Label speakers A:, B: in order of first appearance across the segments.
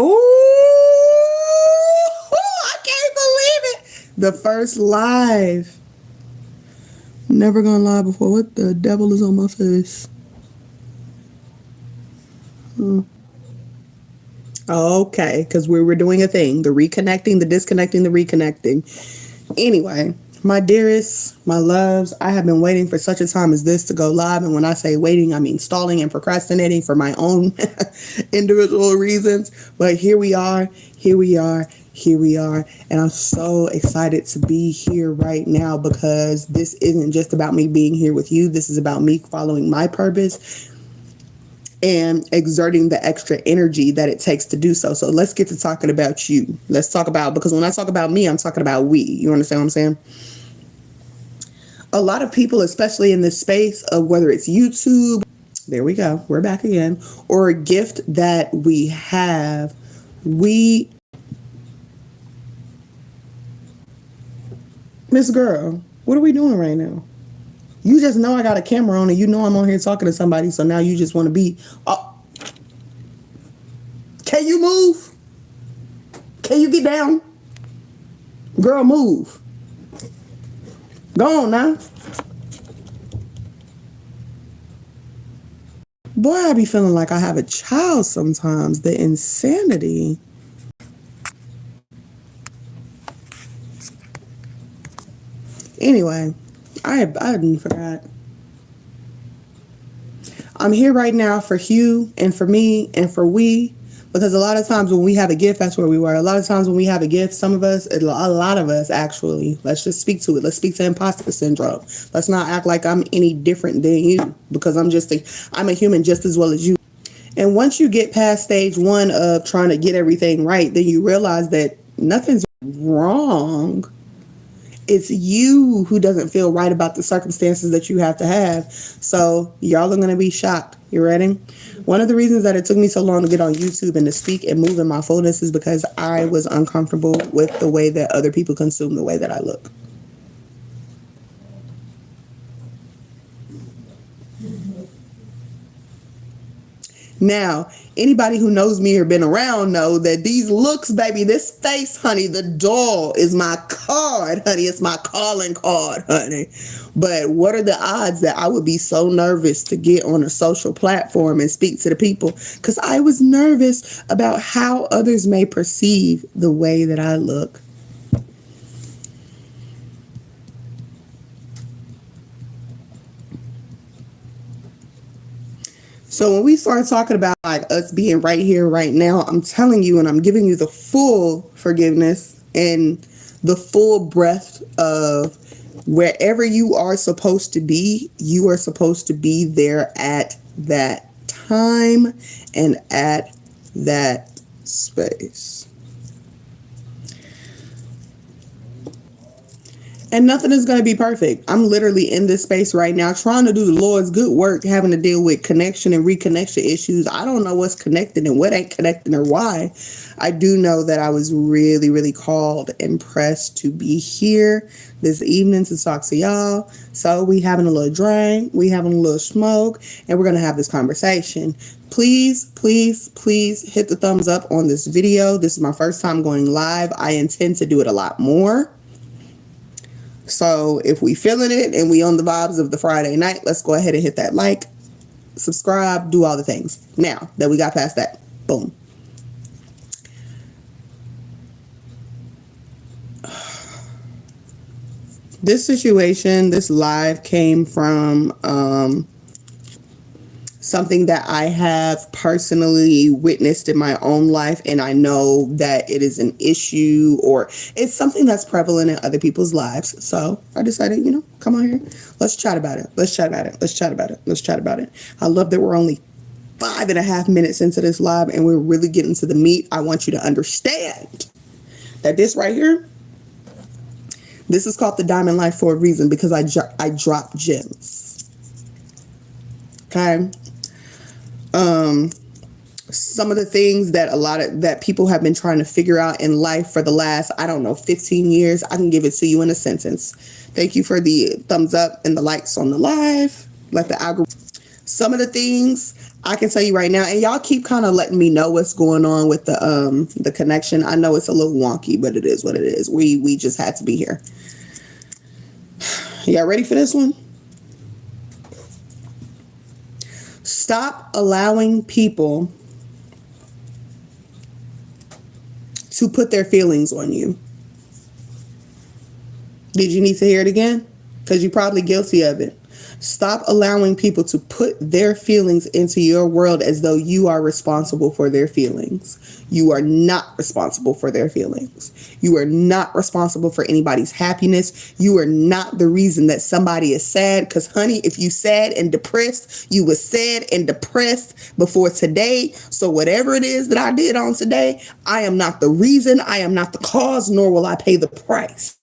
A: Oh, I can't believe it. The first live. Never gonna lie before. What the devil is on my face? Okay, because we were doing a thing. The reconnecting, the disconnecting, the reconnecting. Anyway, my dearest, my loves, I have been waiting for such a time as this to go live. And when I say waiting, I mean stalling and procrastinating for my own individual reasons. But here we are, here we are, here we are. And I'm so excited to be here right now because this isn't just about me being here with you. This is about me following my purpose and exerting the extra energy that it takes to do so. So let's get to talking about you. Let's talk about, because when I talk about me, I'm talking about we. You understand what I'm saying? A lot of people, especially in this space of whether it's YouTube, there we go, we're back again, or a gift that we have, Miss Girl, what are we doing right now? You just know I got a camera on and you know I'm on here talking to somebody, so now you just want to be... Can you move? Can you get down? Girl, move. Go on now. Boy, I be feeling like I have a child sometimes. The insanity. Anyway, I didn't forgot. I'm here right now for Hugh and for me and for we, because a lot of times when we have a gift, that's where we were. A lot of times when we have a gift, some of us, a lot of us actually, let's just speak to it. Let's speak to imposter syndrome. Let's not act like I'm any different than you, because I'm a human just as well as you. And once you get past stage one of trying to get everything right, then you realize that nothing's wrong. It's you who doesn't feel right about the circumstances that you have to have. So y'all are going to be shocked. You ready? One of the reasons that it took me so long to get on YouTube and to speak and move in my fullness is because I was uncomfortable with the way that other people consume the way that I look. Now, anybody who knows me or been around know that these looks, baby, this face, honey, the doll is my card, honey. It's my calling card, honey. But what are the odds that I would be so nervous to get on a social platform and speak to the people? Because I was nervous about how others may perceive the way that I look. So when we start talking about like us being right here, right now, I'm telling you, and I'm giving you the full forgiveness and the full breath of wherever you are supposed to be, you are supposed to be there at that time and at that space. And nothing is going to be perfect. I'm literally in this space right now trying to do the Lord's good work, having to deal with connection and reconnection issues. I don't know what's connected and what ain't connecting or why. I do know that I was really, really called and pressed to be here this evening to talk to y'all. So we having a little drink, we having a little smoke, and we're going to have this conversation. Please, please, please hit the thumbs up on this video. This is my first time going live. I intend to do it a lot more. So if we feeling it and we on the vibes of the Friday night, let's go ahead and hit that like, subscribe, do all the things. Now that we got past that, boom. This situation, this live came from something that I have personally witnessed in my own life, and I know that it is an issue or it's something that's prevalent in other people's lives. So I decided, come on here. Let's chat about it. Let's chat about it. Let's chat about it. Let's chat about it. I love that we're only 5.5 minutes into this live and we're really getting to the meat. I want you to understand that this right here, this is called the Diamond Life for a reason, because I drop gems. Okay. Some of the things that that people have been trying to figure out in life for the last, 15 years, I can give it to you in a sentence. Thank you for the thumbs up and the likes on the live. Let the algorithm. Some of the things I can tell you right now, and y'all keep kind of letting me know what's going on with the connection. I know it's a little wonky, but it is what it is. We just had to be here. Y'all ready for this one? Stop allowing people to put their feelings on you. Did you need to hear it again? Because you're probably guilty of it. Stop allowing people to put their feelings into your world as though you are responsible for their feelings. You are not responsible for their feelings. You are not responsible for anybody's happiness. You are not the reason that somebody is sad. Because, honey, if you sad and depressed, you was sad and depressed before today. So whatever it is that I did on today, I am not the reason. I am not the cause, nor will I pay the price.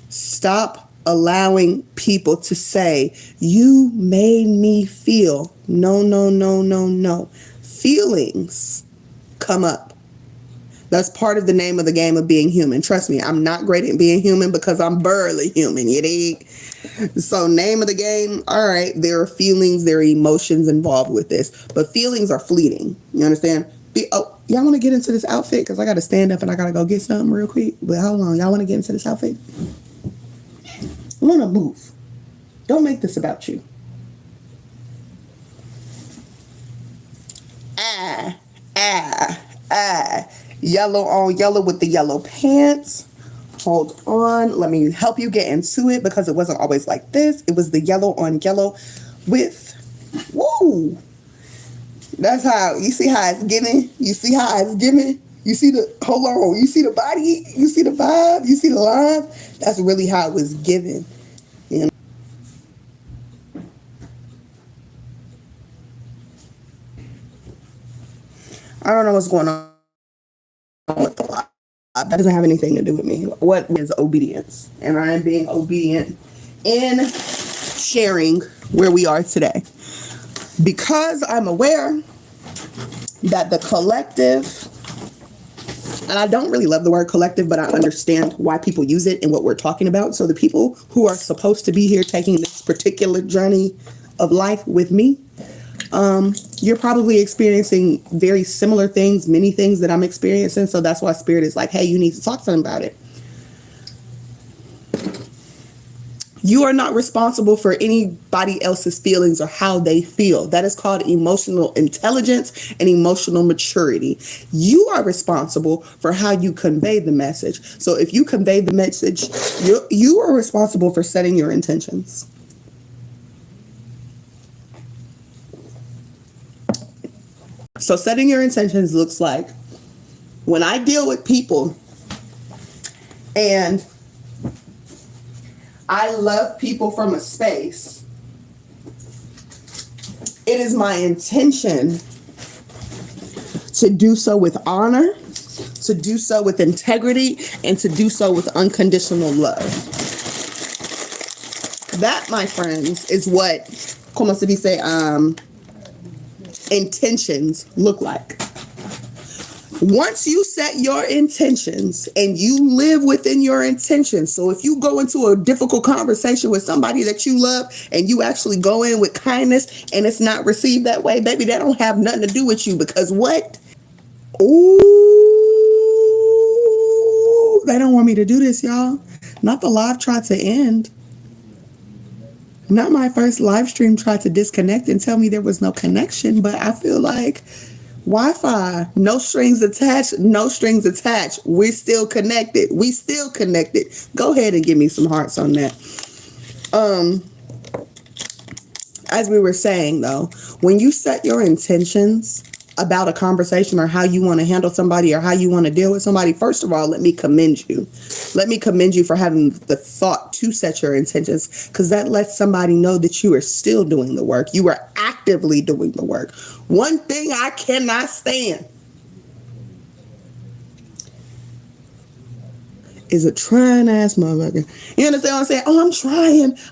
A: Stop allowing people to say, you made me feel. No, no, no, no, no. Feelings come up. That's part of the name of the game of being human. Trust me, I'm not great at being human because I'm barely human, you dig? So name of the game, all right, there are feelings, there are emotions involved with this, but feelings are fleeting. You understand? Y'all want to get into this outfit? Because I got to stand up and I got to go get something real quick. But hold on, y'all want to get into this outfit? I want to move. Don't make this about you. Yellow on yellow with the yellow pants. Hold on. Let me help you get into it because it wasn't always like this. It was the yellow on yellow with, woo. That's how, you see how it's giving? You see how it's giving? You see the, hold on, you see the body? You see the vibe? You see the lines? That's really how it was given. You know? I don't know what's going on with the live. That doesn't have anything to do with me. What is obedience? And I am being obedient in sharing where we are today. Because I'm aware that the collective, and I don't really love the word collective, but I understand why people use it and what we're talking about. So the people who are supposed to be here taking this particular journey of life with me, you're probably experiencing very similar things, many things that I'm experiencing. So that's why Spirit is like, hey, you need to talk to them about it. You are not responsible for anybody else's feelings or how they feel. That is called emotional intelligence and emotional maturity. You are responsible for how you convey the message. So if you convey the message, you are responsible for setting your intentions. So setting your intentions looks like when I deal with people and I love people from a space, it is my intention to do so with honor, to do so with integrity, and to do so with unconditional love. That, my friends, is what, como se dice, intentions look like. Once you set your intentions and you live within your intentions, so if you go into a difficult conversation with somebody that you love and you actually go in with kindness and it's not received that way, baby, that don't have nothing to do with you because what? Ooh, they don't want me to do this, y'all. Not the live tried to end. Not my first live stream tried to disconnect and tell me there was no connection, but I feel like Wi-Fi, no strings attached, no strings attached. We're still connected. We still connected. Go ahead and give me some hearts on that. As we were saying though, when you set your intentions about a conversation or how you want to handle somebody or how you want to deal with somebody, first of all, let me commend you. Let me commend you for having the thought to set your intentions, because that lets somebody know that you are still doing the work. You are actively doing the work. One thing I cannot stand is a trying ass motherfucker. You understand what I'm saying? Oh,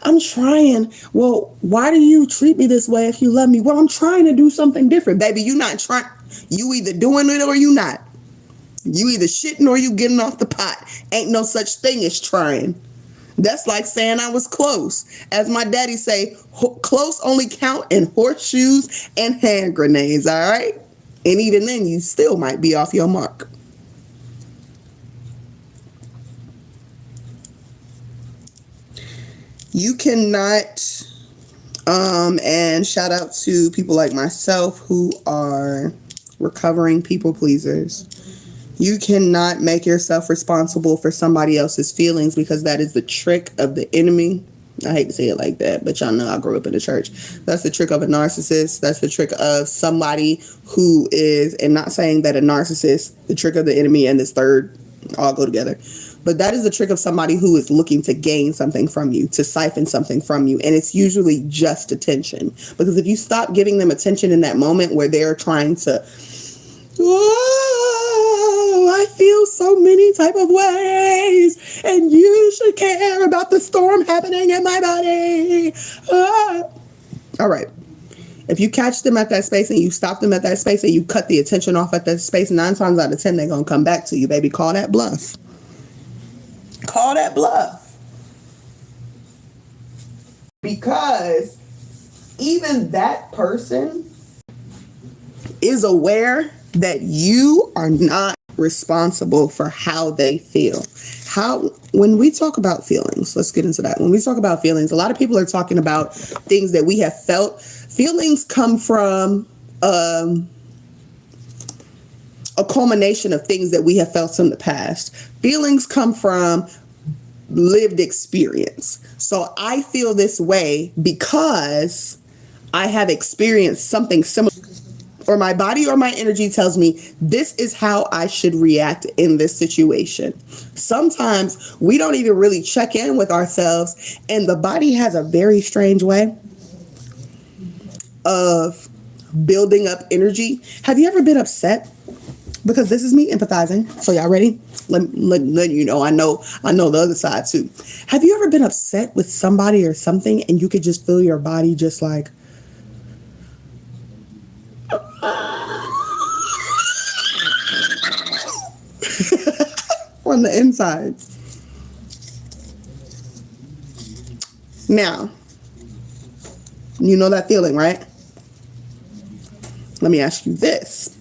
A: I'm trying. Well, why do you treat me this way if you love me? Well, I'm trying to do something different. Baby, you not trying. You either doing it or you not. You either shitting or you getting off the pot. Ain't no such thing as trying. That's like saying I was close. As my daddy say, close only count in horseshoes and hand grenades, all right? And even then, you still might be off your mark. You cannot, and shout out to people like myself who are recovering people pleasers. You cannot make yourself responsible for somebody else's feelings, because that is the trick of the enemy. I hate to say it like that, but y'all know I grew up in the church. That's the trick of a narcissist. That's the trick of somebody who is, and not saying that a narcissist, the trick of the enemy and this third all go together. But that is the trick of somebody who is looking to gain something from you, to siphon something from you. And it's usually just attention. Because if you stop giving them attention in that moment where they're trying to, oh, I feel so many type of ways, and you should care about the storm happening in my body. Oh. All right. If you catch them at that space and you stop them at that space and you cut the attention off at that space, 9 times out of 10, they're going to come back to you, baby. Call that bluff. Call that bluff. Because even that person is aware that you are not responsible for how they feel. When we talk about feelings, let's get into that. When we talk about feelings, a lot of people are talking about things that we have felt. Feelings come from a culmination of things that we have felt in the past. Feelings come from lived experience. So I feel this way because I have experienced something similar, or my body or my energy tells me this is how I should react in this situation. Sometimes we don't even really check in with ourselves, and the body has a very strange way of building up energy. Have you ever been upset? Because this is me empathizing. So y'all ready? Let you know. I know the other side too. Have you ever been upset with somebody or something and you could just feel your body just like on the inside? Now, you know that feeling, right? Let me ask you this.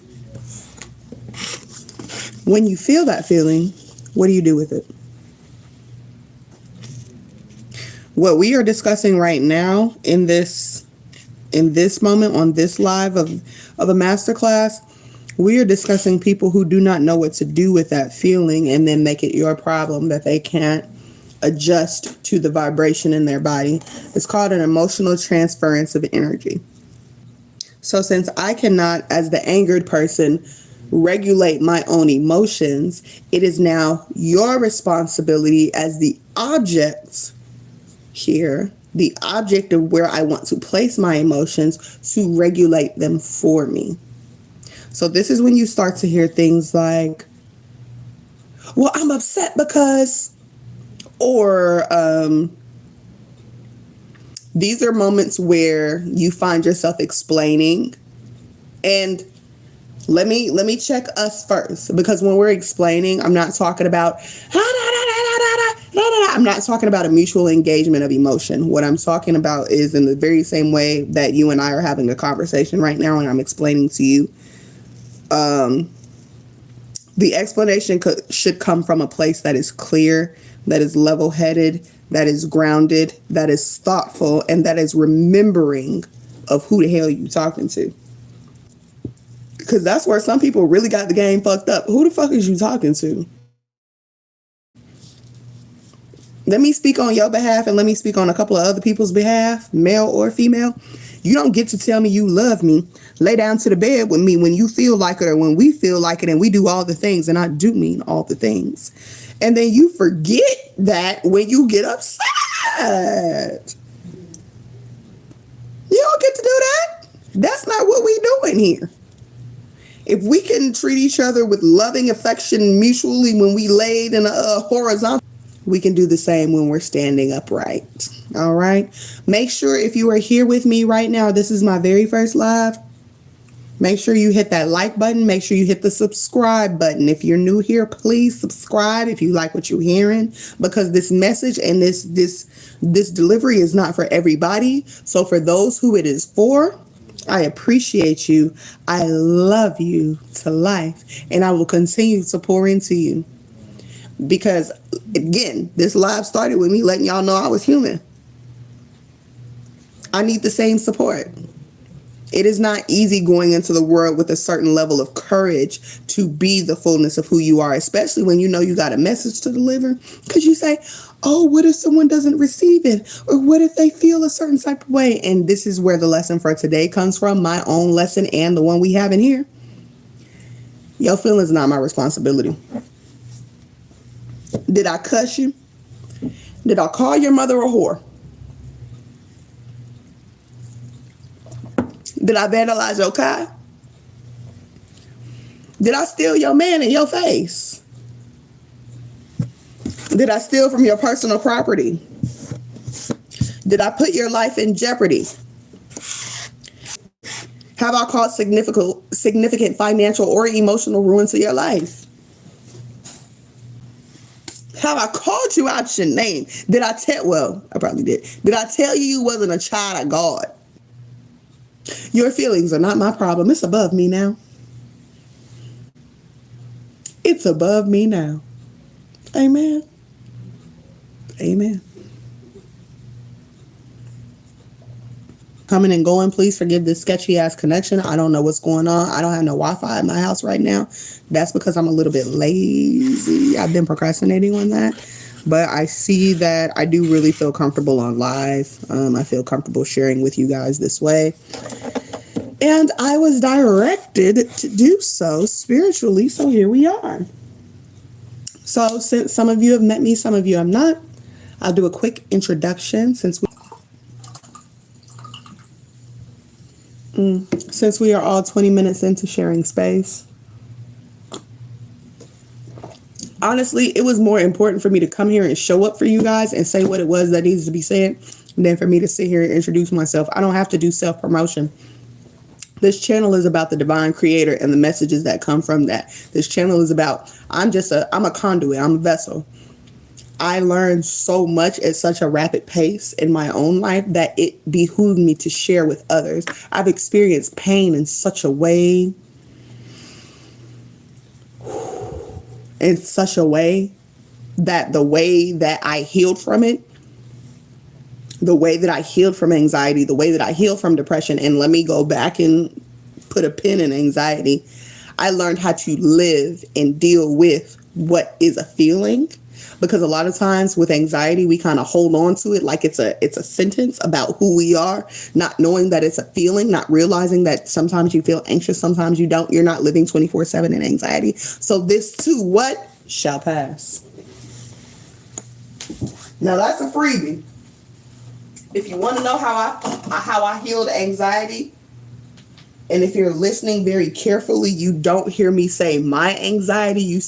A: When you feel that feeling, what do you do with it? What we are discussing right now in this moment on this live of a masterclass, we are discussing people who do not know what to do with that feeling and then make it your problem that they can't adjust to the vibration in their body. It's called an emotional transference of energy. So since I cannot, as the angered person, regulate my own emotions, it is now your responsibility as the object here, the object of where I want to place my emotions, to regulate them for me. So this is when you start to hear things like, well, I'm upset because, or these are moments where you find yourself explaining. And let me check us first, because when we're explaining, I'm not talking about I'm not talking about a mutual engagement of emotion. What I'm talking about is in the very same way that you and I are having a conversation right now and I'm explaining to you. The explanation should come from a place that is clear, that is level-headed, that is grounded, that is thoughtful, and that is remembering of who the hell you talking to. Because that's where some people really got the game fucked up. Who the fuck is you talking to? Let me speak on your behalf and let me speak on a couple of other people's behalf, male or female. You don't get to tell me you love me, lay down to the bed with me when you feel like it or when we feel like it, and we do all the things, and I do mean all the things. And then you forget that when you get upset. You don't get to do that. That's not what we doing here. If we can treat each other with loving affection mutually when we laid in a horizontal, we can do the same when we're standing upright. All right. Make sure if you are here with me right now, this is my very first live. Make sure you hit that like button. Make sure you hit the subscribe button. If you're new here, please subscribe if you like what you're hearing, because this message and this delivery is not for everybody. So for those who it is for, I appreciate you. I love you to life, and I will continue to pour into you, because again, this live started with me letting y'all know I was human. I need the same support. It is not easy going into the world with a certain level of courage to be the fullness of who you are, especially when you know you got a message to deliver. Because you say, oh, what if someone doesn't receive it? Or what if they feel a certain type of way? And this is where the lesson for today comes from, my own lesson and the one we have in here. Your feelings are not my responsibility. Did I cuss you? Did I call your mother a whore? Did I vandalize your car? Did I steal your man in your face? Did I steal from your personal property? Did I put your life in jeopardy? Have I caused significant financial or emotional ruin to your life? Have I called you out your name? I probably did. Did I tell you you wasn't a child of God? Your feelings are not my problem. It's above me now. It's above me now. Amen. Amen. Coming and going, please forgive this sketchy ass connection. I don't know what's going on. I don't have no Wi-Fi at my house right now. That's because I'm a little bit lazy. I've been procrastinating on that. But I see that I do really feel comfortable on live. I feel comfortable sharing with you guys this way. And I was directed to do so spiritually. So here we are. So since some of you have met me, some of you have not, I'll do a quick introduction since we are all 20 minutes into sharing space. Honestly, it was more important for me to come here and show up for you guys and say what it was that needs to be said than for me to sit here and introduce myself. I don't have to do self-promotion. This channel is about the divine creator and the messages that come from that. This channel is about, I'm a conduit. I'm a vessel. I learned so much at such a rapid pace in my own life that it behooved me to share with others. I've experienced pain in such a way that the way that I healed from it, the way that I healed from anxiety, the way that I healed from depression, and let me go back and put a pin in anxiety. I learned how to live and deal with what is a feeling, because a lot of times with anxiety, we kind of hold on to it like it's a sentence about who we are, not knowing that it's a feeling, not realizing that sometimes you feel anxious, sometimes you don't. You're not living 24/7 in anxiety. So this too, what shall pass. Now that's a freebie. If you want to know how I healed anxiety, and if you're listening very carefully, you don't hear me say my anxiety. You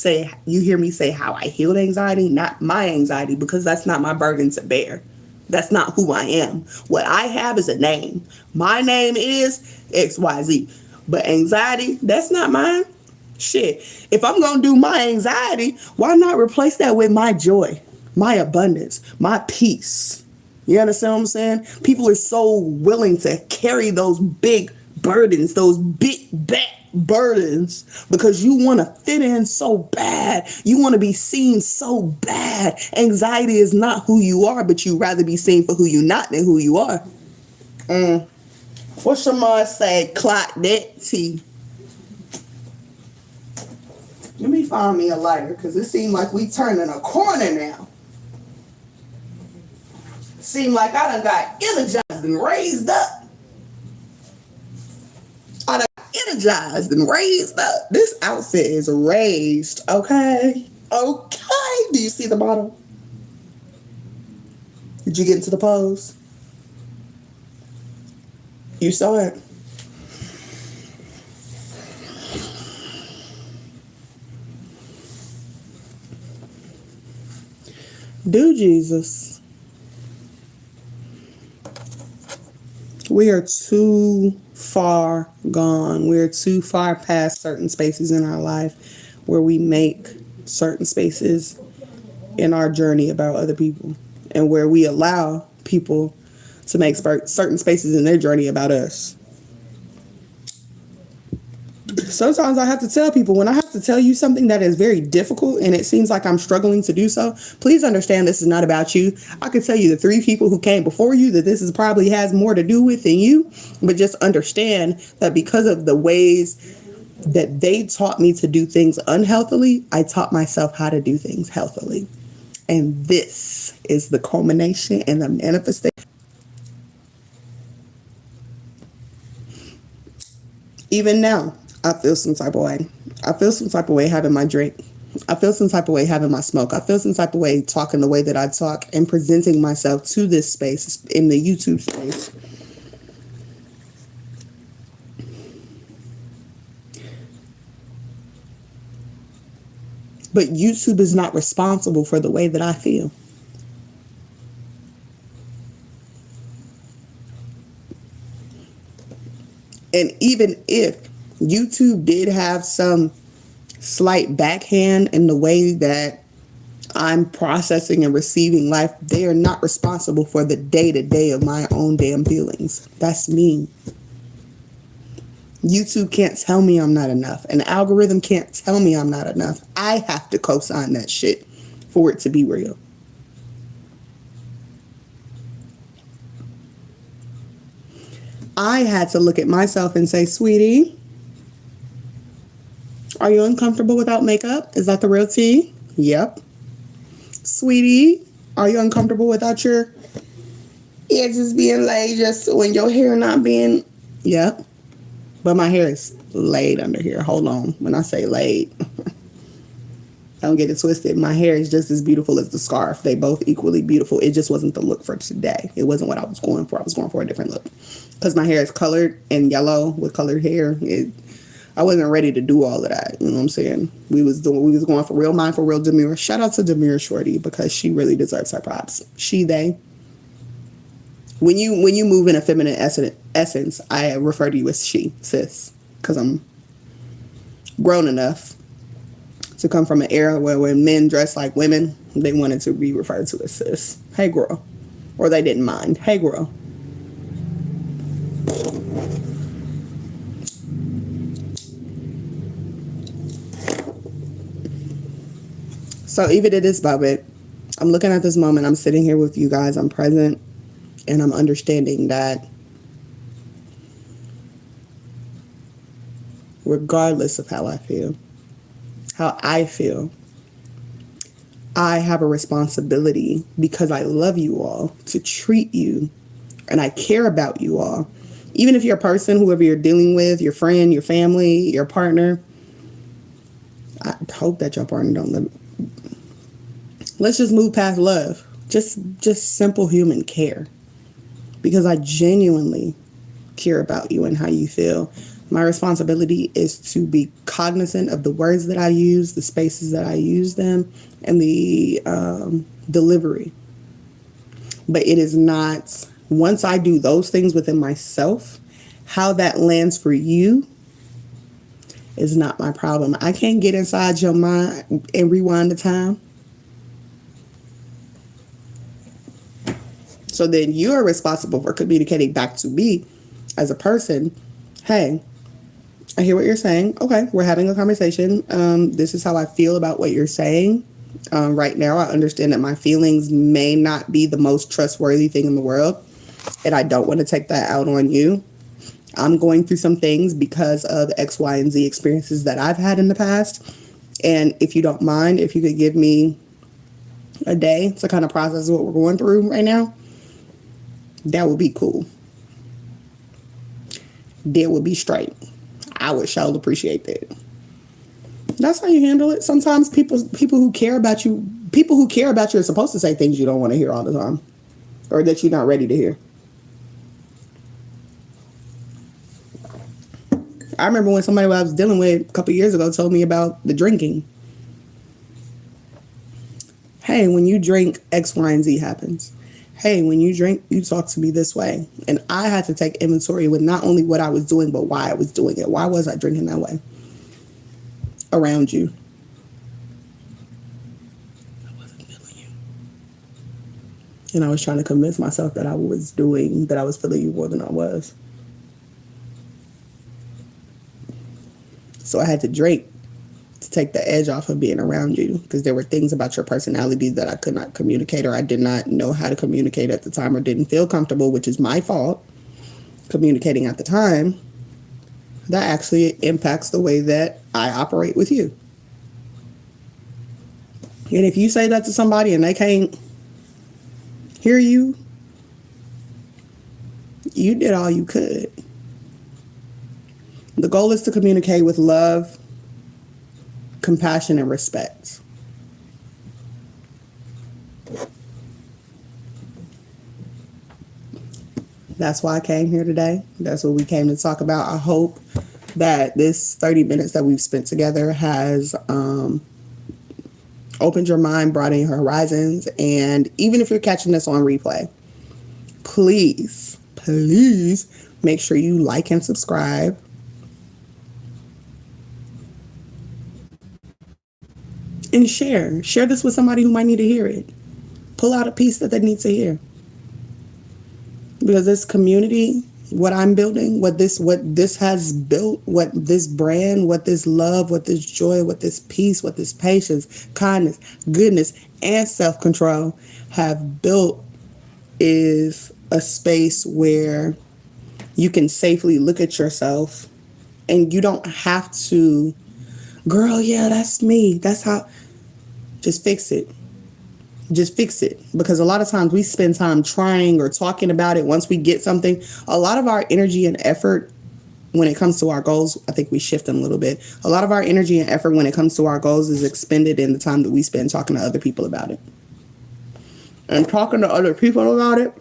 A: hear me say how I healed anxiety, not my anxiety, because that's not my burden to bear. That's not who I am. What I have is a name. My name is XYZ. But anxiety, that's not mine. Shit. If I'm going to do my anxiety, why not replace that with my joy, my abundance, my peace? You understand what I'm saying? People are so willing to carry those big burdens, those big back burdens, because you want to fit in so bad. You want to be seen so bad. Anxiety is not who you are, but you rather be seen for who you're not than who you are. What Shamar say? Clock that T. Let me find me a lighter, because it seems like we turning a corner now. Seem like I done got energized and raised up. I done got energized and raised up. This outfit is raised, okay? Okay. Do you see the bottle? Did you get into the pose? You saw it. Do Jesus. We are too far gone. We're too far past certain spaces in our life where we make certain spaces in our journey about other people, and where we allow people to make certain spaces in their journey about us. Sometimes I have to tell people, when I have to tell you something that is very difficult and it seems like I'm struggling to do so, please understand this is not about you. I could tell you the 3 people who came before you that this is probably has more to do with than you, but just understand that because of the ways that they taught me to do things unhealthily, I taught myself how to do things healthily. And this is the culmination and the manifestation. Even now, I feel some type of way. I feel some type of way having my drink. I feel some type of way having my smoke. I feel some type of way talking the way that I talk and presenting myself to this space, in the YouTube space. But YouTube is not responsible for the way that I feel. And even if YouTube did have some slight backhand in the way that I'm processing and receiving life, they are not responsible for the day-to-day of my own damn feelings. That's me. YouTube can't tell me I'm not enough. An algorithm can't tell me I'm not enough. I have to co-sign that shit for it to be real. I had to look at myself and say, sweetie, are you uncomfortable without makeup? Is that the real tea? Yep. Sweetie, are you uncomfortable without your edges being laid just when your hair not being... Yep. But my hair is laid under here. Hold on. When I say laid, don't get it twisted. My hair is just as beautiful as the scarf. They both equally beautiful. It just wasn't the look for today. It wasn't what I was going for. I was going for a different look. Because my hair is colored and yellow with colored hair. I wasn't ready to do all of that. You know what I'm saying? We was going for real mindful, real demure. Shout out to Demure Shorty, because she really deserves her props. She, they. When you move in a feminine essence, I refer to you as she, sis. Because I'm grown enough to come from an era where when men dressed like women, they wanted to be referred to as sis. Hey, girl. Or they didn't mind. Hey, girl. So even at this moment, I'm looking at this moment. I'm sitting here with you guys. I'm present. And I'm understanding that regardless of how I feel, I have a responsibility, because I love you all, to treat you, and I care about you all. Even if you're a person, whoever you're dealing with, your friend, your family, your partner, I hope that your partner don't live. Let's just move past love. Just simple human care. Because I genuinely care about you and how you feel. My responsibility is to be cognizant of the words that I use, the spaces that I use them, and the delivery. But it is not, once I do those things within myself, how that lands for you is not my problem. I can't get inside your mind and rewind the time. So then you're responsible for communicating back to me as a person. Hey, I hear what you're saying. Okay, we're having a conversation. This is how I feel about what you're saying. Right now, I understand that my feelings may not be the most trustworthy thing in the world, and I don't want to take that out on you. I'm going through some things because of X, Y, and Z experiences that I've had in the past. And if you don't mind, if you could give me a day to kind of process what we're going through right now, that would be cool. That would be straight. I would surely appreciate that. That's how you handle it. Sometimes people who care about you are supposed to say things you don't want to hear all the time, or that you're not ready to hear. I remember when somebody I was dealing with a couple years ago told me about the drinking. Hey, when you drink, X, Y, and Z happens. hey, when you drink, you talk to me this way. And I had to take inventory with not only what I was doing, but why I was doing it. Why was I drinking that way around you? I wasn't feeling you. And I was trying to convince myself that I was feeling you more than I was. So I had to drink to take the edge off of being around you, because there were things about your personality that I could not communicate, or I did not know how to communicate at the time, or didn't feel comfortable, which is my fault, communicating at the time. That actually impacts the way that I operate with you. And if you say that to somebody and they can't hear you, you did all you could. The goal is to communicate with love, compassion, and respect. That's why I came here today. That's what we came to talk about. I hope that this 30 minutes that we've spent together has opened your mind, broadened your horizons. And even if you're catching this on replay, please make sure you like and subscribe. And share this with somebody who might need to hear it. Pull out a piece that they need to hear. Because this community, what I'm building, what this has built, what this brand, what this love, what this joy, what this peace, what this patience, kindness, goodness, and self-control have built, is a space where you can safely look at yourself and you don't have to, girl, yeah, that's me. That's how. Just fix it. Just fix it. Because a lot of times we spend time trying or talking about it. Once we get something, a lot of our energy and effort when it comes to our goals, I think we shift them a little bit. A lot of our energy and effort when it comes to our goals is expended in the time that we spend talking to other people about it. And talking to other people about it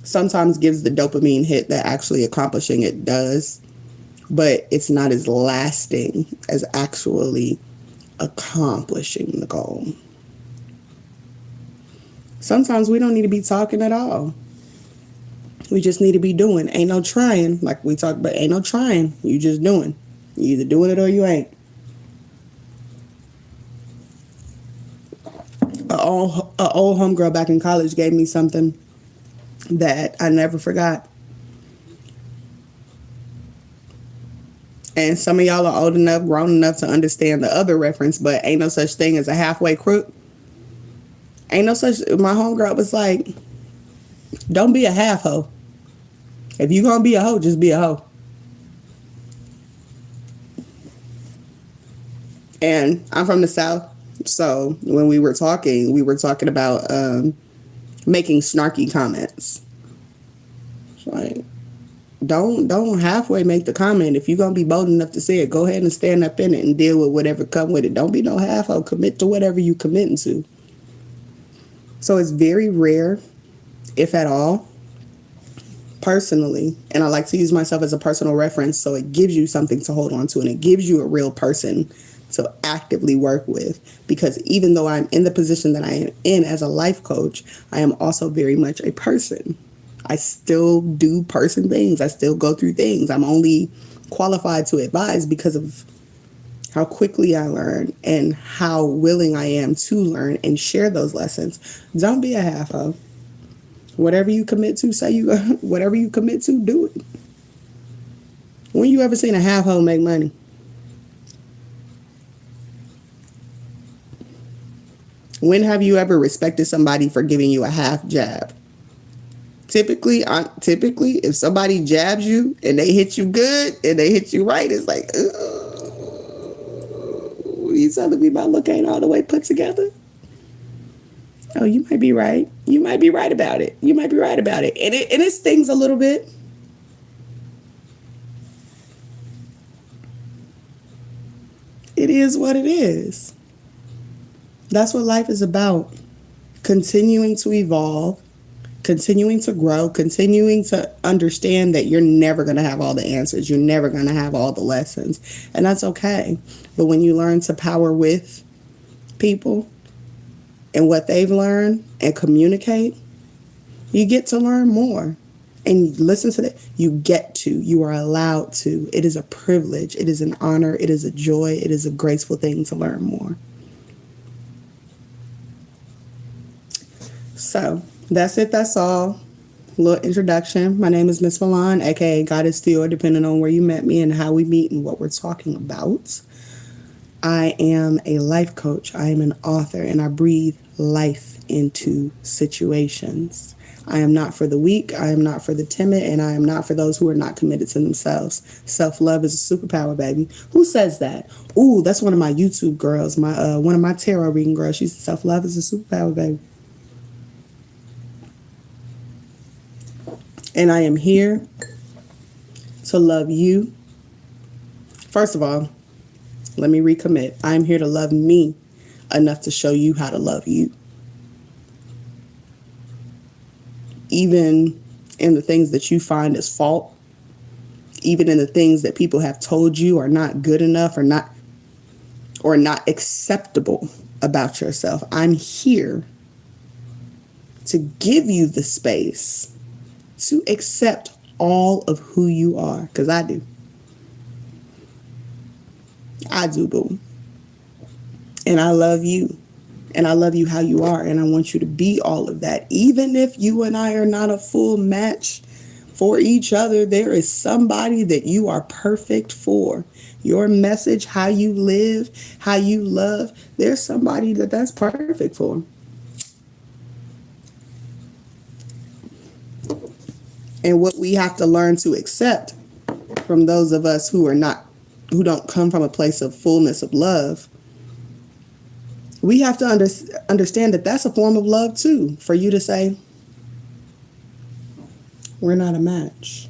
A: sometimes gives the dopamine hit that actually accomplishing it does. But it's not as lasting as actually accomplishing the goal. Sometimes we don't need to be talking at all. We just need to be doing. Ain't no trying, like we talked about. Ain't no trying. You just doing. You either doing it or you ain't. An old homegirl back in college gave me something that I never forgot. And some of y'all are old enough, grown enough to understand the other reference, but ain't no such thing as a halfway crook. Ain't no such. My homegirl was like, don't be a half hoe. If you gonna be a hoe, just be a hoe. And I'm from the South, so when we were talking about making snarky comments. Like, don't halfway make the comment. If you're gonna be bold enough to say it, go ahead and stand up in it and deal with whatever come with it. Don't be no half-hoe. Commit to whatever you committing to. So it's very rare, if at all, personally, and I like to use myself as a personal reference, so it gives you something to hold on to, and it gives you a real person to actively work with. Because even though I'm in the position that I am in as a life coach, I am also very much a person. I still do person things. I still go through things. I'm only qualified to advise because of how quickly I learn and how willing I am to learn and share those lessons. Don't be a half-hoe. Whatever you commit to, whatever you commit to, do it. When you ever seen a half-hoe make money? When have you ever respected somebody for giving you a half jab? Typically, if somebody jabs you and they hit you good and they hit you right, it's like, what are you telling me my look ain't all the way put together? Oh, you might be right. You might be right about it. And it stings a little bit. It is what it is. That's what life is about. Continuing to evolve, continuing to grow, continuing to understand that you're never going to have all the answers. You're never going to have all the lessons. And that's okay. But when you learn to power with people and what they've learned and communicate, you get to learn more. And listen to that. You are allowed to. It is a privilege. It is an honor. It is a joy. It is a graceful thing to learn more. So that's it. That's all. A little introduction. My name is Miss Milan, aka Goddess Theo, depending on where you met me and how we meet and what we're talking about. I am a life coach. I am an author, and I breathe life into situations. I am not for the weak. I am not for the timid, and I am not for those who are not committed to themselves. Self-love is a superpower, baby. Who says that? Ooh, that's one of my YouTube girls. One of my tarot reading girls. She said self-love is a superpower, baby. And I am here to love you. First of all, let me recommit. I am here to love me enough to show you how to love you. Even in the things that you find as fault, even in the things that people have told you are not good enough or not acceptable about yourself. I'm here to give you the space to accept all of who you are, because I do. I do, boo. And I love you. And I love you how you are. And I want you to be all of that. Even if you and I are not a full match for each other, there is somebody that you are perfect for. Your message, how you live, how you love, there's somebody that's perfect for. And what we have to learn to accept from those of us who don't come from a place of fullness of love, we have to understand that that's a form of love too. For you to say, we're not a match.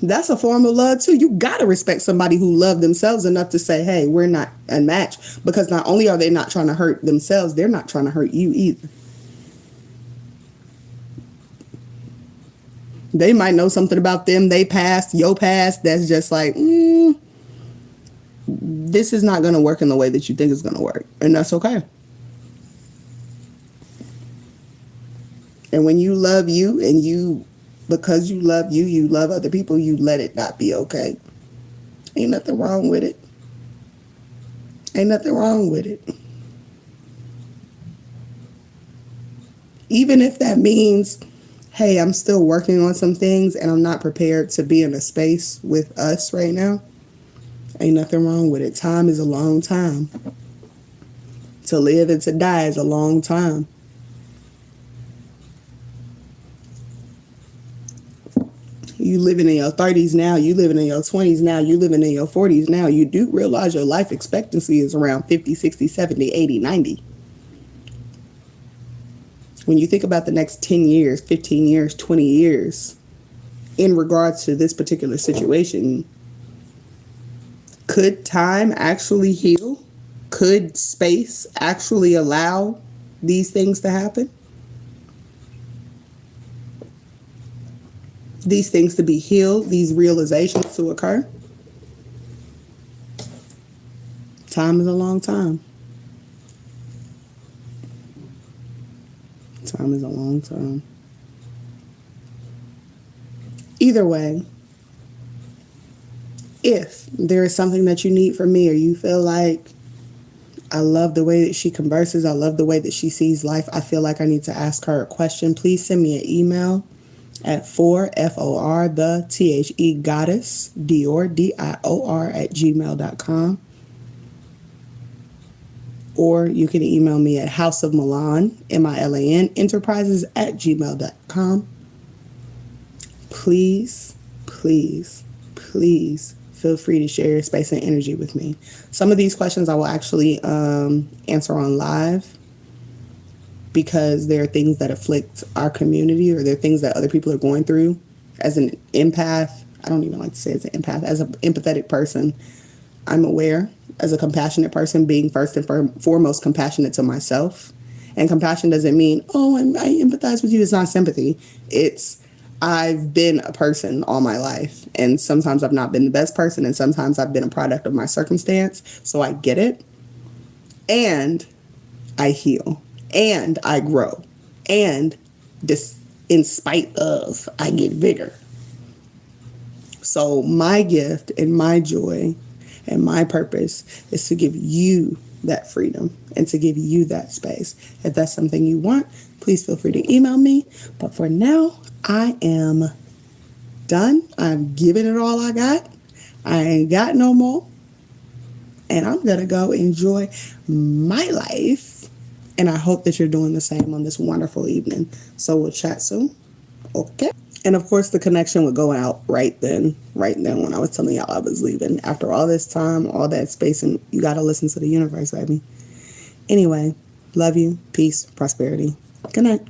A: That's a form of love too. You got to respect somebody who loved themselves enough to say, hey, we're not a match. Because not only are they not trying to hurt themselves, they're not trying to hurt you either. They might know something about them, they past, your past, that's just like, this is not going to work in the way that you think it's going to work. And that's okay. And when you love you and because you love other people, you let it not be okay. Ain't nothing wrong with it. Ain't nothing wrong with it. Even if that means, hey, I'm still working on some things and I'm not prepared to be in a space with us right now. Ain't nothing wrong with it. Time is a long time. To live and to die is a long time. You living in your 30s now, you living in your 20s now, you living in your 40s now. You do realize your life expectancy is around 50, 60, 70, 80, 90. When you think about the next 10 years, 15 years, 20 years, in regards to this particular situation, could time actually heal? Could space actually allow these things to happen? These things to be healed, these realizations to occur? Time is a long time. Time is a long time. Either way, if there is something that you need from me or you feel like, I love the way that she converses, I love the way that she sees life, I feel like I need to ask her a question, please send me an email at FOR, the THE goddess, Dior, DIOR @gmail.com. Or you can email me at houseofmilan, MILAN, enterprises @gmail.com. Please, please, please feel free to share your space and energy with me. Some of these questions I will actually answer on live because there are things that afflict our community or there are things that other people are going through. As an empath, I don't even like to say as an empath, as an empathetic person, I'm aware. As a compassionate person, being first and foremost compassionate to myself. And compassion doesn't mean, I empathize with you. It's not sympathy. It's, I've been a person all my life. And sometimes I've not been the best person. And sometimes I've been a product of my circumstance. So I get it. And I heal, and I grow, and this, in spite of, I get bigger. So my gift and my joy and my purpose is to give you that freedom and to give you that space. If that's something you want, please feel free to email me. But for now, I am done. I'm giving it all I got. I ain't got no more. And I'm going to go enjoy my life. And I hope that you're doing the same on this wonderful evening. So we'll chat soon. Okay. And of course, the connection would go out right then when I was telling y'all I was leaving. After all this time, all that space, and you got to listen to the universe, baby. Anyway, love you. Peace. Prosperity. Good night.